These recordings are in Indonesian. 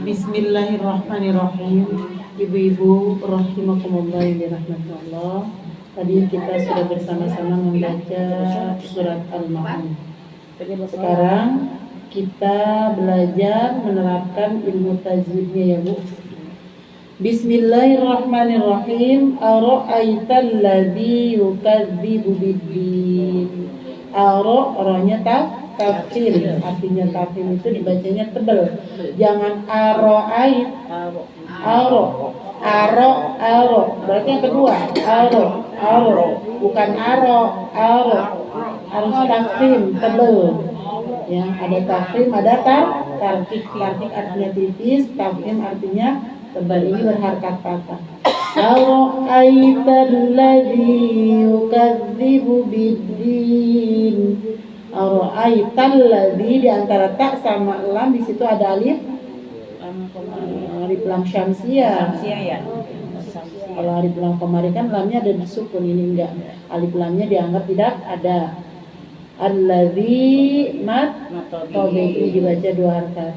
Bismillahirrahmanirrahim. Ibu-ibu rahimakumullah ya rahmatullah. Tadi kita sudah bersama-sama membaca surat Al-Ma'un. Sekarang kita belajar menerapkan ilmu tajwidnya ya Bu. Bismillahirrahmanirrahim. Ara'aital ladzi yukadzibu bid-din. Ra-nya tafkhim, artinya tafkhim itu dibacanya tebal. Jangan aro'ait, aro, berarti yang kedua, aro, bukan aro, harus tafkhim, tebal. Ya, ada tafkhim, ada tarkik artinya tipis, tafkhim artinya tebal. Ini berharkat patah. Ara'aital ladzi yukadzibu bid-din. Ara'aital ladzi, di antara tak sama lam di situ ada alif lam syamsiyah ya. Kalau alif lam qamari kan lamnya ada disukun, ini enggak. Alif lamnya dianggap tidak ada. Alladzi tabi'i dibaca dua harakat.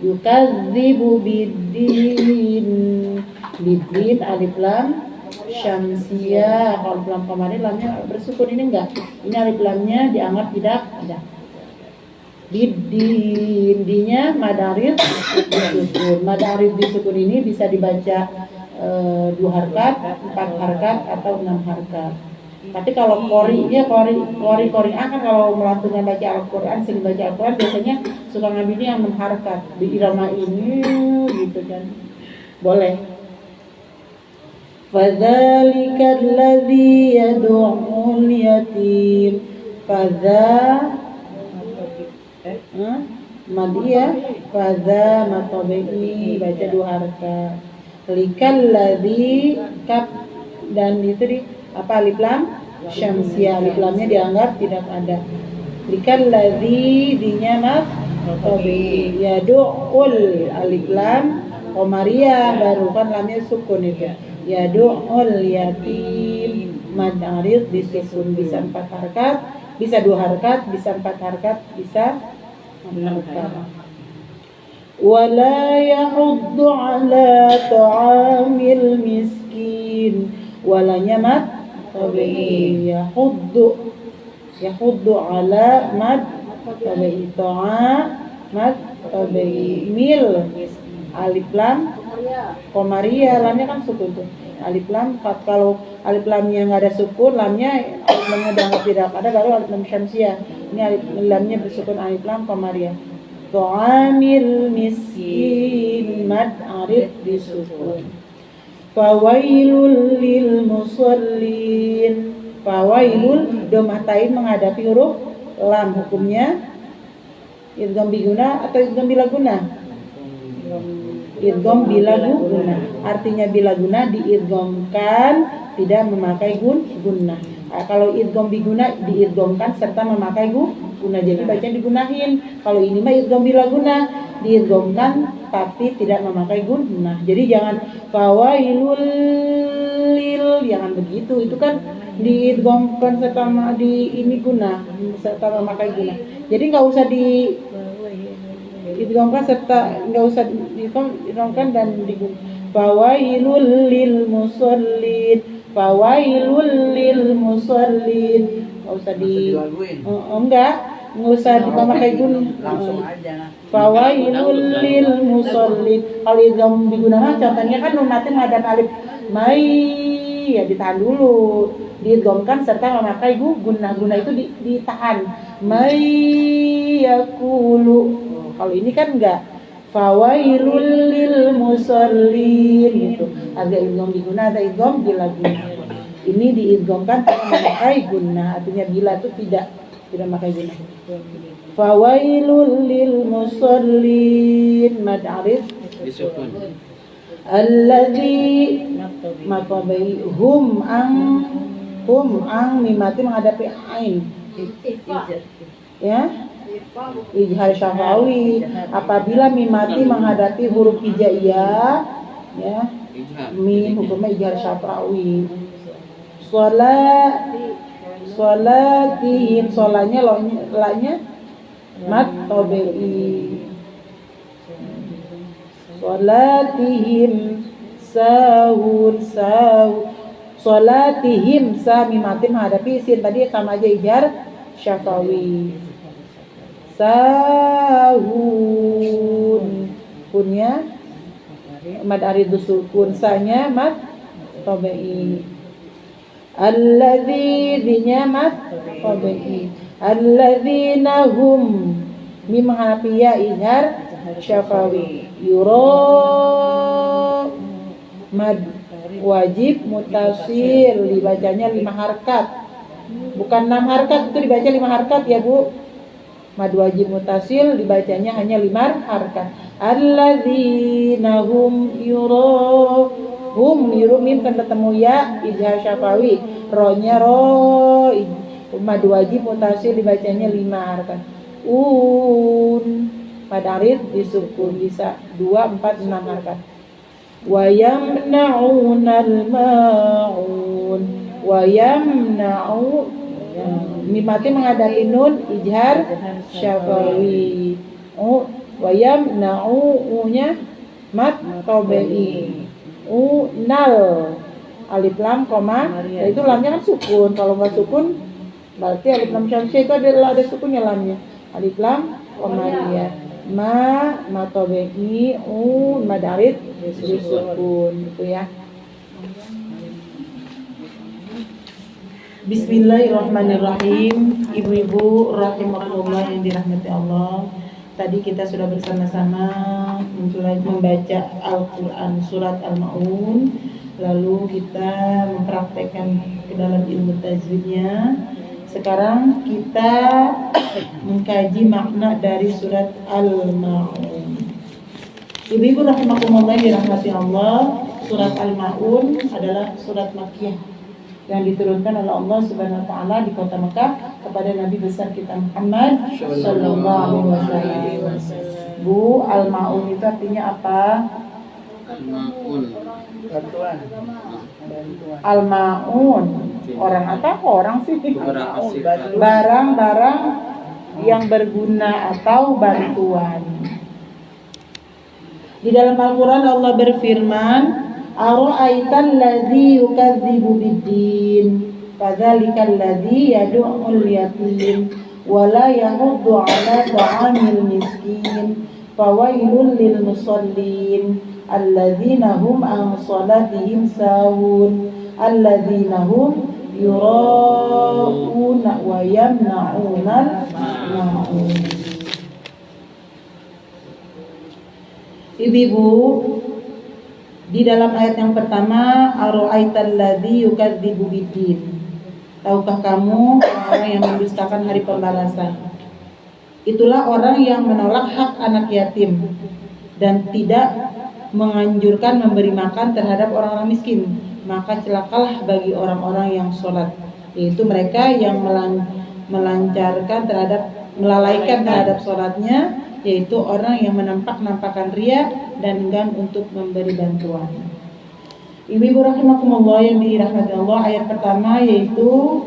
Yukadzibu bid-din. Bid-din alif lam syamsiyah. Kalau lam qamari lamnya bersukun, ini enggak. Ini alif lamnya dianggap tidak ada. Bid-din, dinya madarid disukun. Madarid disukun ini bisa dibaca 2 harakat, 4 harakat atau 6 harakat. Tapi kalau kori kan kalau melantunkan baca Al-Quran, sering baca Al-Quran biasanya suka ngambilnya yang 6 harakat. Di irama ini gitu kan. Boleh. Fadzalika alladzi yad'ul yatim. Madiyah fadza matabi'i, baca 2 harakat. Likal ladzi kaf, dan itu di apa alif lam syamsiyah, alif lamnya dianggap tidak ada. Likal ladzi dinya matabi'i. Yad'ul alif lam qamariyah, baru kan lamnya sukun itu. Yad'ul yatim, mad arid disukun, bisa 4 harakat, bisa 2 harakat, bisa 4 harakat, bisa 6 harakat. Wala yahuddu ala ta'amil miskin. Walanya mad tabi'i. Yahuddu ala mad tabi'i. Ta'a mad tabi'i. Mil alif lam qamariyah, lamnya kan sukun tuh. Alif lam, kalau alif lamnya nggak ada sukun, lamnya dianggap tidak ada, baru alif lam syamsiyah. Ini alif lamnya bersukun, alif lam qamariyah. Ta'amil miskin, mad arid disukun. Fawailul lil musallin. Fawailul, domatain menghadapi huruf lam, hukumnya idgham biguna atau idgham bilaguna? Idgham bilaguna, artinya bilaguna diidghamkan tidak memakai gunnah. Kalau idgham biguna diidghamkan serta memakai gunnah, jadi bacaan digunahin. Kalau ini mah idgham bilaguna, diidghamkan tapi tidak memakai gunnah. Jadi jangan fawailul lil, jangan begitu. Itu kan diidghamkan serta di ini gunnah, serta memakai gunnah. Jadi nggak usah di idghamkan serta, nggak usah idghamkan dan digun. Fawailul lil musallin. Fawailul lil musallin. Nggak usah di nggak usah dipakai gun. Langsung aja. Fawailul lil musallin. Kalau idgham digunakan contohnya kan nunatin menghadap alif mai, ya ditahan dulu. Diidghamkan serta memakai gunnah itu ditahan. Mai yaqulu. Kalau ini kan enggak. Fawailul lil musallin gitu. Ada idgham diguna, ada idgham bilaguna. Ini diidghamkan tanpa memakai gunnah, artinya bila itu tidak memakai gunnah. Fawailul lil musallin, mad arid disukun. Alladzi matabai hum ang mimati menghadapi ain. Ya. Ijhar syafawi, apabila mimati menghadapi huruf hijaiyah, ya, mim hukumnya ijhar syafawi. Sholatihim, sholanya lanya mat tabi'i. Salatihim sahur. Salatihim mimatim menghadapi sin tadi sama aja ijar syafawi. Sahun kunnya mad arid sukun, sanya mad tabi'i. Alladzi dinya mad tabi'i. Alladzina hum mim menghadapi ya ijar syafawi. Yura mad wajib mutasil dibacanya 5 harkat, bukan 6 harkat, itu dibaca 5 harkat ya Bu. Mad wajib mutasil dibacanya hanya 5 harkat. Alladzina hum yura hum mim kan ketemu ya izhar syafawi, ro-nya ro, mad wajib mutasil dibacanya 5 harkat. Mad arid disukun bisa 2, 4, 6 harkat. Wa yamna'unal ma'un. Wa yamna'u mimati menghadapi nun ijhar syafawi. Wa yamna'u nya mat tabi'i. Nal alif lam koma, itu lamnya kan sukun. Kalau nggak sukun berarti alif lam syamsiyah itu ada sukunnya lamnya. Alif lam koma ya. Ma tabi'i mad arid disukun gitu ya. Bismillahirrahmanirrahim. Ibu-ibu rahimakumullah yang dirahmati Allah. Tadi kita sudah bersama-sama membaca Al-Quran surat Al-Ma'un. Lalu kita mempraktekkan ke dalam ilmu tajwidnya. Sekarang kita mengkaji makna dari surat Al-Ma'un. Ibu-ibu rahimakumullah yang dirahmati Allah, surat Al-Ma'un adalah surat Makkiyah yang diturunkan oleh Allah Subhanahu wa taala di kota Mekah kepada Nabi besar kita Muhammad sallallahu alaihi wasallam. Bu, Al-Ma'un itu artinya apa? Al-Ma'un. Orang apa? Orang sih. Barang-barang yang berguna atau bantuan. Di dalam Al-Qur'an Allah berfirman, ara'aital ladzi yukadzibu biddin fadzalikal ladzi yad'ul yatim wa la yahuddu 'ala ta'amil miskin fawailul lil musallin alladzina hum an salatihim sahun alladzina hum yura'una wa yamna'unal ma'un. Ibu-ibu, di dalam ayat yang pertama, ara'aital ladzi yukadzibu biddin. Tahukah kamu orang yang mendustakan hari pembalasan? Itulah orang yang menolak hak anak yatim dan tidak menganjurkan memberi makan terhadap orang-orang miskin. Maka celakalah bagi orang-orang yang sholat, yaitu mereka yang melalaikan terhadap sholatnya, yaitu orang yang menampakkan ria dan enggan untuk memberi bantuan. Ibu-ibu rahimakumullah yang dirahmati Allah, ayat pertama yaitu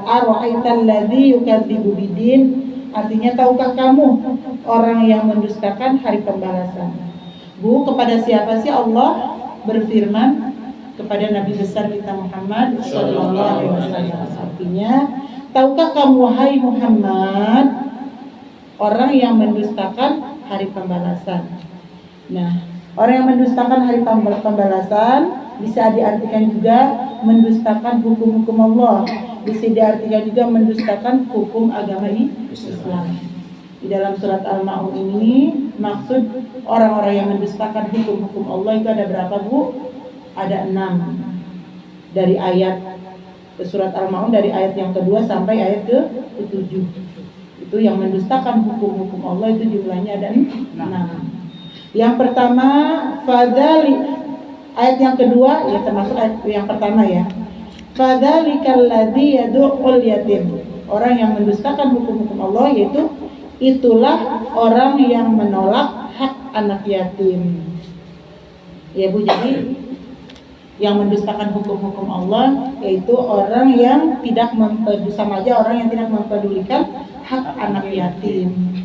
ara'aital ladzi yukadzibu biddin, artinya tahukah kamu orang yang mendustakan hari pembalasan. Bu, kepada siapa sih Allah berfirman? Kepada Nabi besar kita Muhammad sallallahu alaihi wasallam. Artinya, tahukah kamu hai Muhammad orang yang mendustakan hari pembalasan. Nah, orang yang mendustakan hari pembalasan bisa diartikan juga mendustakan hukum-hukum Allah, bisa diartikan juga mendustakan hukum agama Islam. Di dalam surat Al-Ma'un ini maksud orang-orang yang mendustakan hukum-hukum Allah itu ada berapa, Bu? Ada 6. Dari ayat surat Al-Ma'un dari ayat yang kedua sampai ayat ke-7. Itu yang mendustakan hukum-hukum Allah itu jumlahnya ada 6. Yang pertama fadzali, ayat yang kedua ya termasuk ayat yang pertama ya. Fadzalikal ladzi yad'ul yatim. Orang yang mendustakan hukum-hukum Allah yaitu itulah orang yang menolak hak anak yatim. Ya Bu, jadi yang mendustakan hukum-hukum Allah yaitu orang yang tidak sama aja orang yang tidak mempedulikan hak anak yatim.